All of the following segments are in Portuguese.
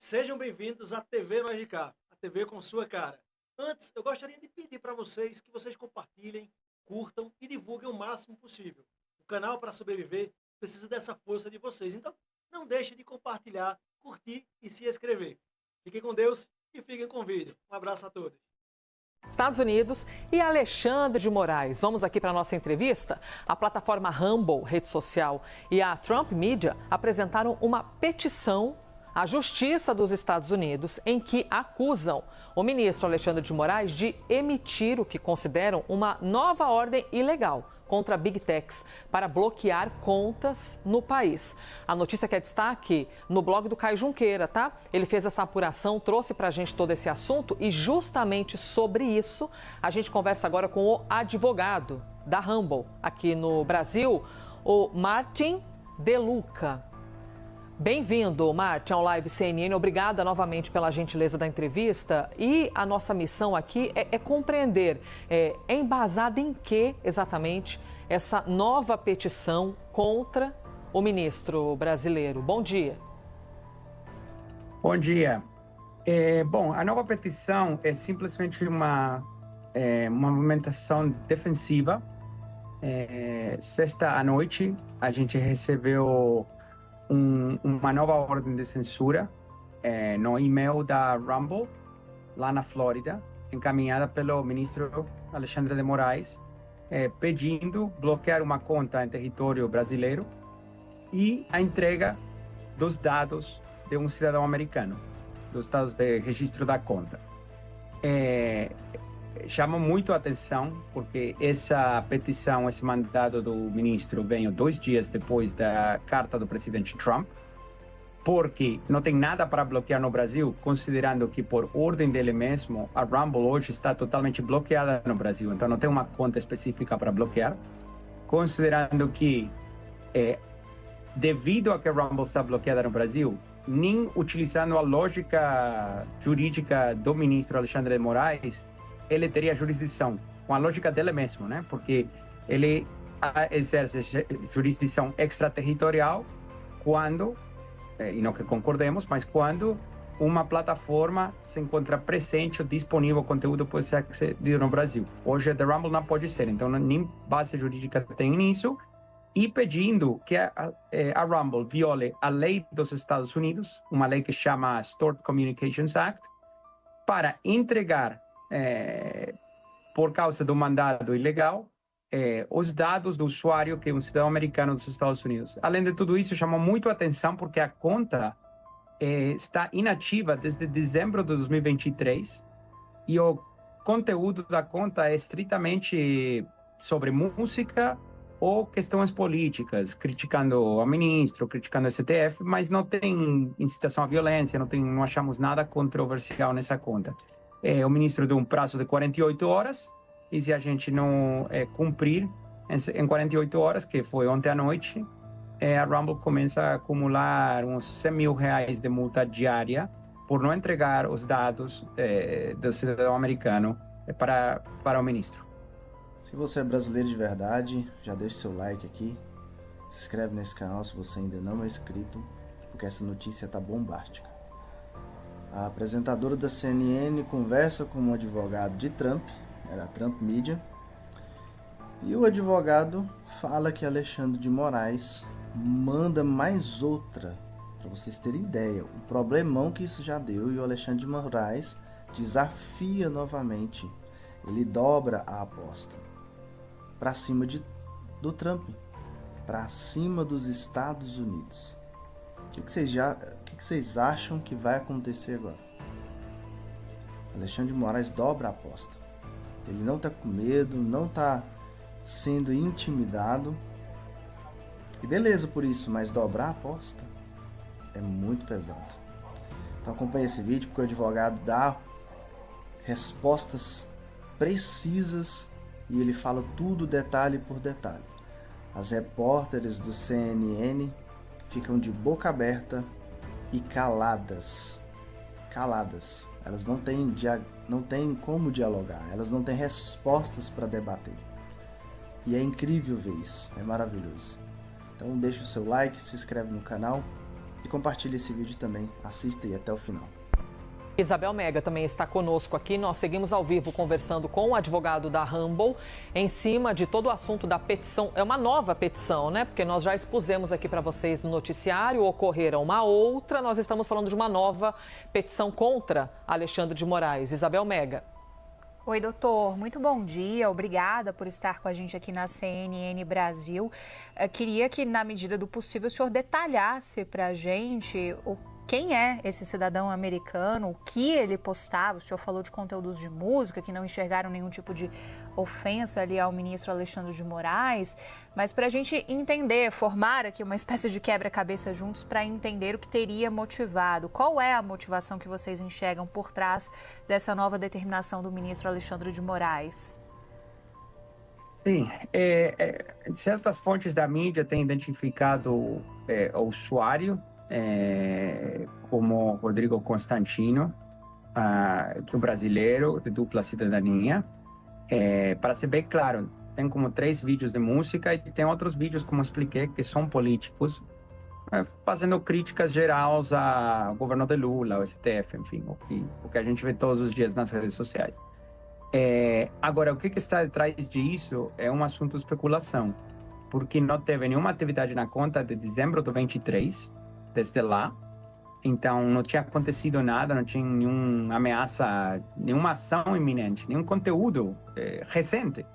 Sejam bem-vindos à TV Mais de Cá, a TV com sua cara. Antes, eu gostaria de pedir para vocês que vocês compartilhem, curtam e divulguem o máximo possível. O canal, para sobreviver, precisa dessa força de vocês. Então, não deixem de compartilhar, curtir e se inscrever. Fiquem com Deus e fiquem com o vídeo. Um abraço a todos. Estados Unidos e Alexandre de Moraes. Vamos aqui para a nossa entrevista. A plataforma Rumble, rede social, e a Trump Media apresentaram uma petição à Justiça dos Estados Unidos em que acusam o ministro Alexandre de Moraes de emitir o que consideram uma nova ordem ilegal contra Big Techs para bloquear contas no país. A notícia que é destaque no blog do Caio Junqueira, tá? Ele fez essa apuração, trouxe para a gente todo esse assunto e justamente sobre isso a gente conversa agora com o advogado da Rumble aqui no Brasil, o Martin De Luca. Bem-vindo, Martin, ao Live CNN. Obrigada novamente pela gentileza da entrevista. E a nossa missão aqui é compreender, é embasada em que exatamente essa nova petição contra o ministro brasileiro. Bom dia. Bom dia. A nova petição é simplesmente uma movimentação defensiva. Sexta à noite, a gente recebeu uma nova ordem de censura no e-mail da Rumble, lá na Flórida, encaminhada pelo ministro Alexandre de Moraes, pedindo bloquear uma conta em território brasileiro e a entrega dos dados de um cidadão americano, dos dados de registro da conta. Chama muito a atenção porque essa petição, esse mandado do ministro veio 2 dias depois da carta do presidente Trump, porque não tem nada para bloquear no Brasil, considerando que por ordem dele mesmo, a Rumble hoje está totalmente bloqueada no Brasil, então não tem uma conta específica para bloquear, considerando que devido a que a Rumble está bloqueada no Brasil, nem utilizando a lógica jurídica do ministro Alexandre de Moraes, ele teria jurisdição, com a lógica dele mesmo, né? Porque ele exerce jurisdição extraterritorial quando, e não que concordemos, mas quando uma plataforma se encontra presente ou disponível, o conteúdo pode ser acedido no Brasil. Hoje a The Rumble não pode ser, então nem base jurídica tem nisso, e pedindo que a Rumble viole a lei dos Estados Unidos, uma lei que chama Stored Communications Act, para entregar por causa do mandado ilegal, os dados do usuário que é um cidadão americano dos Estados Unidos. Além de tudo isso, chamou muito a atenção porque a conta está inativa desde dezembro de 2023 e o conteúdo da conta é estritamente sobre música ou questões políticas, criticando o ministro, criticando o STF, mas não tem incitação à violência, não achamos nada controversial nessa conta. O ministro deu um prazo de 48 horas, e se a gente não cumprir em 48 horas, que foi ontem à noite, a Rumble começa a acumular uns R$100 mil de multa diária por não entregar os dados do cidadão americano para o ministro. Se você é brasileiro de verdade, já deixa seu like aqui, se inscreve nesse canal se você ainda não é inscrito, porque essa notícia tá bombástica. A apresentadora da CNN conversa com um advogado de Trump, da Trump Media, e o advogado fala que Alexandre de Moraes manda mais outra, para vocês terem ideia, o problemão que isso já deu, e o Alexandre de Moraes desafia novamente, ele dobra a aposta para cima do Trump, para cima dos Estados Unidos. O que vocês acham que vai acontecer agora? Alexandre de Moraes dobra a aposta. Ele não está com medo, não está sendo intimidado. E beleza por isso, mas dobrar a aposta é muito pesado. Então acompanhe esse vídeo porque o advogado dá respostas precisas e ele fala tudo detalhe por detalhe. As repórteres do CNN ficam de boca aberta e caladas. Elas não têm como dialogar, elas não têm respostas para debater. E é incrível ver isso, é maravilhoso. Então deixa o seu like, se inscreve no canal E compartilhe esse vídeo também, assista e até o final. Isabel Mega também está conosco aqui. Nós seguimos ao vivo conversando com o advogado da Rumble em cima de todo o assunto da petição. É uma nova petição, né? Porque nós já expusemos aqui para vocês no noticiário, ocorrera uma outra. Nós estamos falando de uma nova petição contra Alexandre de Moraes. Isabel Mega. Oi, doutor. Muito bom dia. Obrigada por estar com a gente aqui na CNN Brasil. Queria que, na medida do possível, o senhor detalhasse para a gente quem é esse cidadão americano, o que ele postava. O senhor falou de conteúdos de música que não enxergaram nenhum tipo de ofensa ali ao ministro Alexandre de Moraes, mas para a gente entender, formar aqui uma espécie de quebra-cabeça juntos para entender o que teria motivado. Qual é a motivação que vocês enxergam por trás dessa nova determinação do ministro Alexandre de Moraes? Sim, certas fontes da mídia têm identificado o usuário como Rodrigo Constantino, que é um brasileiro de dupla cidadania. Para ser bem claro, tem como 3 vídeos de música e tem outros vídeos, como expliquei, que são políticos, fazendo críticas gerais ao governo de Lula, ao STF, enfim, o que a gente vê todos os dias nas redes sociais. Agora, o que está detrás disso é um assunto de especulação, porque não teve nenhuma atividade na conta de dezembro de 23, desde lá. Então, não tinha acontecido nada, não tinha nenhuma ameaça, nenhuma ação iminente, nenhum conteúdo recente.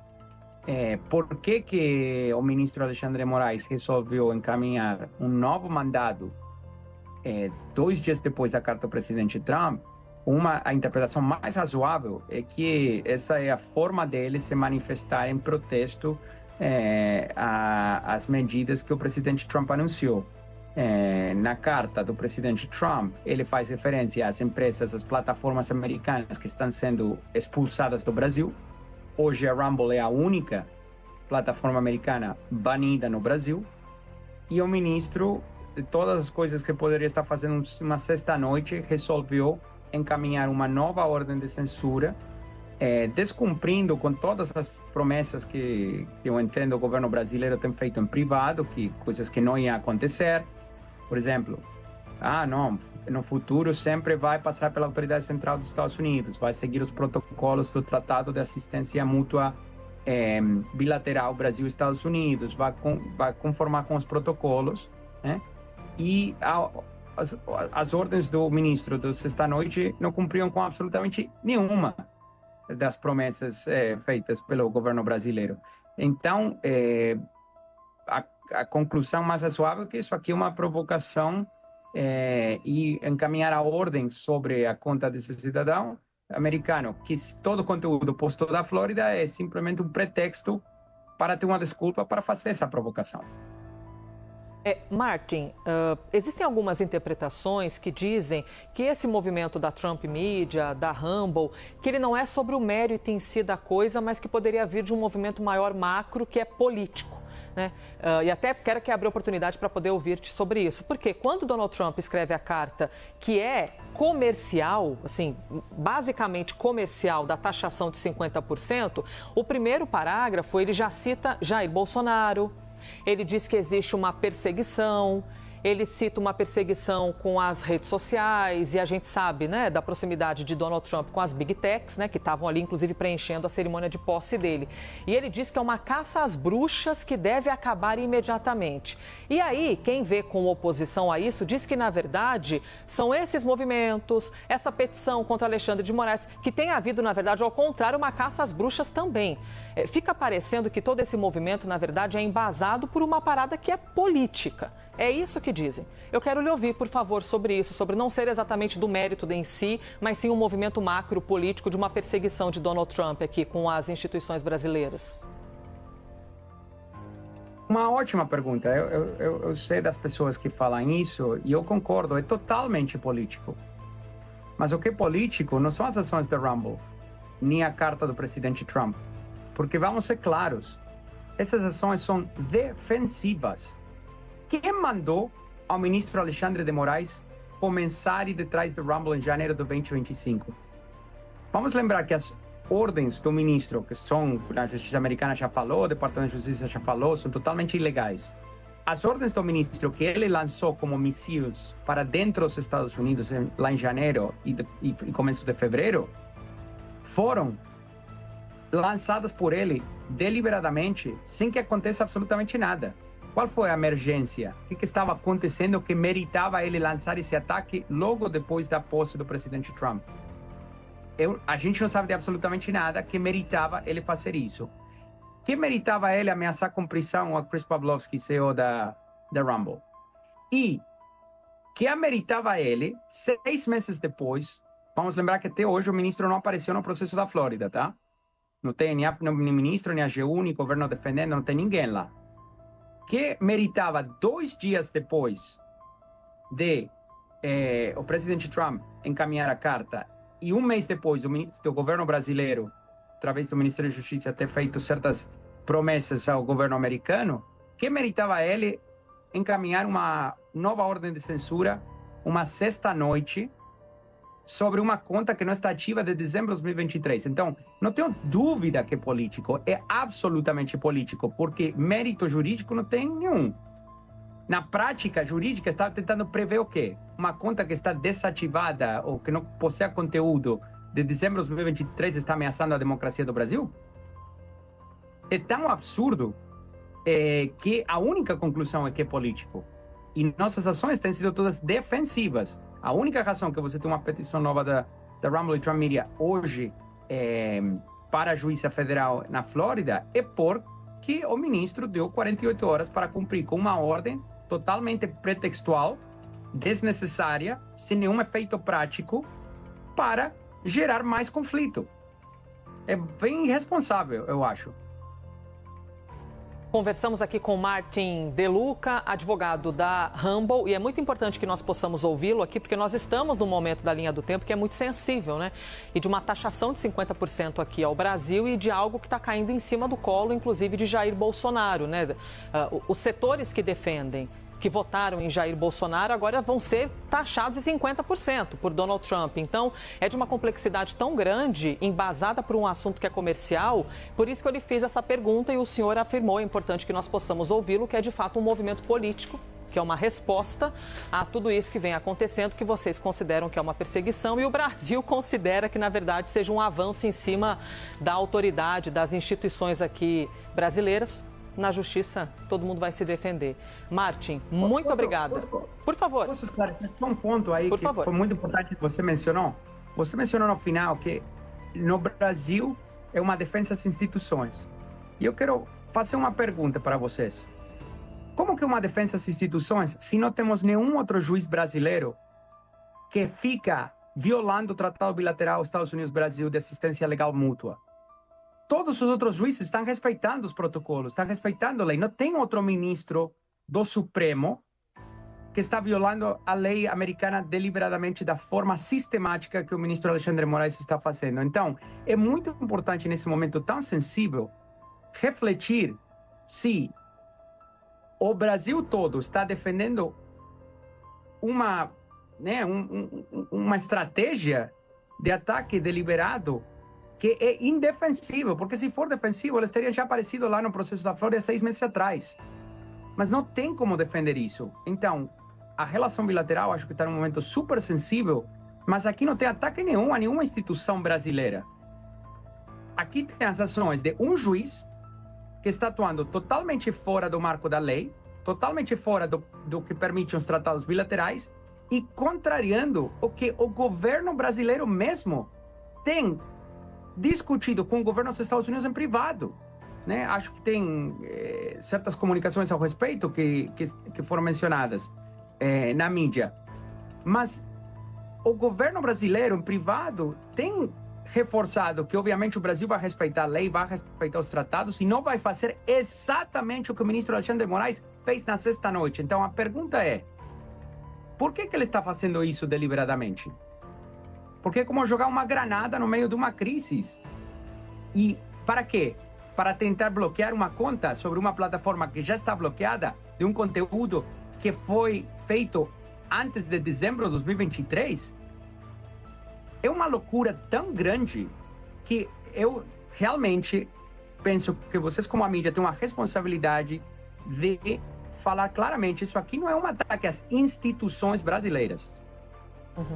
Por que o ministro Alexandre de Moraes resolveu encaminhar um novo mandado 2 dias depois da carta do presidente Trump? A interpretação mais razoável é que essa é a forma dele se manifestar em protesto às medidas que o presidente Trump anunciou. Na carta do presidente Trump, ele faz referência às empresas, às plataformas americanas que estão sendo expulsadas do Brasil. Hoje a Rumble é a única plataforma americana banida no Brasil. E o ministro, de todas as coisas que poderia estar fazendo uma sexta-noite, resolveu encaminhar uma nova ordem de censura, descumprindo com todas as promessas que eu entendo o governo brasileiro tem feito em privado, coisas que não iam acontecer. Por exemplo, não, no futuro sempre vai passar pela Autoridade Central dos Estados Unidos, vai seguir os protocolos do Tratado de Assistência Mútua Bilateral Brasil-Estados Unidos, vai conformar com os protocolos, né? E as ordens do ministro do sexta-noite não cumpriam com absolutamente nenhuma das promessas feitas pelo governo brasileiro. Então, a conclusão mais razoável é que isso aqui é uma provocação e encaminhar a ordem sobre a conta desse cidadão americano, que todo o conteúdo posto da Flórida é simplesmente um pretexto para ter uma desculpa para fazer essa provocação. Martin, existem algumas interpretações que dizem que esse movimento da Trump Media, da Rumble, que ele não é sobre o mérito em si da coisa, mas que poderia vir de um movimento maior macro que é político. Né? E até quero que abra oportunidade para poder ouvir-te sobre isso. Porque quando Donald Trump escreve a carta que é comercial, assim, basicamente comercial, da taxação de 50%, o primeiro parágrafo ele já cita Jair Bolsonaro, ele diz que existe uma perseguição, ele cita uma perseguição com as redes sociais e a gente sabe, né, da proximidade de Donald Trump com as Big Techs, né, que estavam ali, inclusive, preenchendo a cerimônia de posse dele. E ele diz que é uma caça às bruxas que deve acabar imediatamente. E aí, quem vê com oposição a isso, diz que, na verdade, são esses movimentos, essa petição contra Alexandre de Moraes, que tem havido, na verdade, ao contrário, uma caça às bruxas também. Fica parecendo que todo esse movimento, na verdade, é embasado por uma parada que é política. É isso que dizem. Eu quero lhe ouvir, por favor, sobre isso, sobre não ser exatamente do mérito em si, mas sim um movimento macro político de uma perseguição de Donald Trump aqui com as instituições brasileiras. Uma ótima pergunta. Eu sei das pessoas que falam isso e eu concordo, é totalmente político. Mas o que é político não são as ações da Rumble, nem a carta do presidente Trump. Porque vamos ser claros, essas ações são defensivas. Quem mandou ao ministro Alexandre de Moraes começar a ir detrás do Rumble em janeiro de 2025? Vamos lembrar que as ordens do ministro, que são, a Justiça Americana já falou, o Departamento de Justiça já falou, são totalmente ilegais. as ordens do ministro que ele lançou como mísseis para dentro dos Estados Unidos lá em janeiro e começo de fevereiro foram lançadas por ele deliberadamente, sem que aconteça absolutamente nada. Qual foi a emergência? O que estava acontecendo que meritava ele lançar esse ataque logo depois da posse do presidente Trump? A gente não sabe de absolutamente nada que meritava ele fazer isso. Que meritava ele ameaçar com prisão a Chris Pavlovski, CEO da Rumble. E que ameritava ele, 6 meses depois, vamos lembrar que até hoje o ministro não apareceu no processo da Flórida, tá? Não tem nem ministro, nem AGU, nem governo defendendo, não tem ninguém lá. Que meritava 2 dias depois de o presidente Trump encaminhar a carta e 1 mês depois do governo brasileiro, através do Ministério da Justiça, ter feito certas promessas ao governo americano, que meritava ele encaminhar uma nova ordem de censura, uma sexta-noite, sobre uma conta que não está ativa de dezembro de 2023. Então, não tenho dúvida que é político, é absolutamente político, porque mérito jurídico não tem nenhum. Na prática jurídica, está tentando prever o quê? Uma conta que está desativada ou que não possui conteúdo de dezembro de 2023 está ameaçando a democracia do Brasil? É tão absurdo que a única conclusão é que é político. E nossas ações têm sido todas defensivas. A única razão que você tem uma petição nova da Rumble e Trump Media hoje para a juíza federal na Flórida é porque o ministro deu 48 horas para cumprir com uma ordem totalmente pretextual, desnecessária, sem nenhum efeito prático, para gerar mais conflito. É bem irresponsável, eu acho. Conversamos aqui com Martin De Luca, advogado da Rumble, e é muito importante que nós possamos ouvi-lo aqui, porque nós estamos num momento da linha do tempo que é muito sensível, né? E de uma taxação de 50% aqui ao Brasil e de algo que está caindo em cima do colo, inclusive de Jair Bolsonaro, né? Os setores que defendem, que votaram em Jair Bolsonaro, agora vão ser taxados em 50% por Donald Trump. Então, é de uma complexidade tão grande, embasada por um assunto que é comercial, por isso que eu lhe fiz essa pergunta e o senhor afirmou, é importante que nós possamos ouvi-lo, que é de fato um movimento político, que é uma resposta a tudo isso que vem acontecendo, que vocês consideram que é uma perseguição e o Brasil considera que, na verdade, seja um avanço em cima da autoridade, das instituições aqui brasileiras. Na justiça, todo mundo vai se defender. Martin, muito obrigada. Por favor. Posso esclarecer só um ponto aí que foi muito importante que você mencionou? Você mencionou no final que no Brasil é uma defesa das instituições. E eu quero fazer uma pergunta para vocês. Como que uma defesa das instituições se não temos nenhum outro juiz brasileiro que fica violando o Tratado Bilateral Estados Unidos-Brasil de assistência legal mútua? Todos os outros juízes estão respeitando os protocolos, estão respeitando a lei. Não tem outro ministro do Supremo que está violando a lei americana deliberadamente da forma sistemática que o ministro Alexandre de Moraes está fazendo. Então, é muito importante nesse momento tão sensível refletir se o Brasil todo está defendendo uma estratégia de ataque deliberado que é indefensível, porque se for defensivo, eles teriam já aparecido lá no processo da Flórida 6 meses atrás. Mas não tem como defender isso. Então, a relação bilateral acho que está num momento super sensível, mas aqui não tem ataque nenhum a nenhuma instituição brasileira. Aqui tem as ações de um juiz que está atuando totalmente fora do marco da lei, totalmente fora do que permite os tratados bilaterais e contrariando o que o governo brasileiro mesmo tem discutido com o governo dos Estados Unidos em privado, né? Acho que tem certas comunicações ao respeito que foram mencionadas na mídia. Mas o governo brasileiro em privado tem reforçado que, obviamente, o Brasil vai respeitar a lei, vai respeitar os tratados e não vai fazer exatamente o que o ministro Alexandre de Moraes fez na sexta-noite. Então, a pergunta é, por que ele está fazendo isso deliberadamente? Porque é como jogar uma granada no meio de uma crise. E para quê? Para tentar bloquear uma conta sobre uma plataforma que já está bloqueada de um conteúdo que foi feito antes de dezembro de 2023? É uma loucura tão grande que eu realmente penso que vocês, como a mídia, têm uma responsabilidade de falar claramente, isso aqui não é um ataque às instituições brasileiras,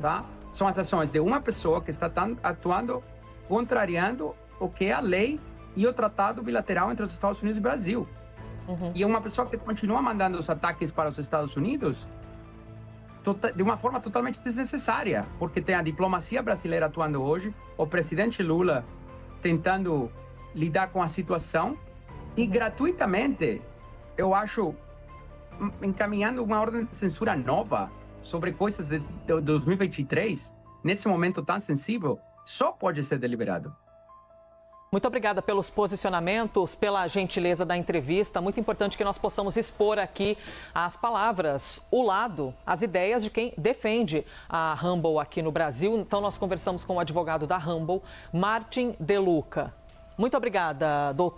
tá? São as ações de uma pessoa que está atuando, contrariando o que é a lei e o tratado bilateral entre os Estados Unidos e o Brasil. E é uma pessoa que continua mandando os ataques para os Estados Unidos de uma forma totalmente desnecessária, porque tem a diplomacia brasileira atuando hoje, o presidente Lula tentando lidar com a situação e gratuitamente, eu acho, encaminhando uma ordem de censura nova sobre coisas de 2023, nesse momento tão sensível, só pode ser deliberado. Muito obrigada pelos posicionamentos, pela gentileza da entrevista. Muito importante que nós possamos expor aqui as palavras, o lado, as ideias de quem defende a Rumble aqui no Brasil. Então, nós conversamos com o advogado da Rumble, Martin De Luca. Muito obrigada, doutor.